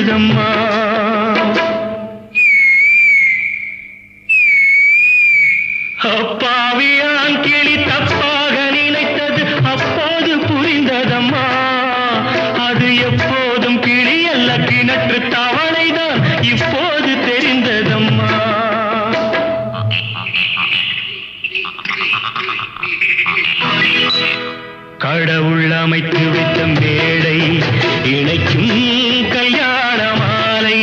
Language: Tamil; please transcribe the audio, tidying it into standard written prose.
புரிந்ததம்மா. அப்பாவியான் கிளி தப்பாக நினைத்தது அப்போது புரிந்ததம்மா. அது எப்போதும் கிளி அல்ல, கிணற்று தவளைதான் இப்போது தெரிந்ததம்மா. கடவுள் அமைத்து வைத்த மேடை இணைக்கும் கல்யாண மாலை.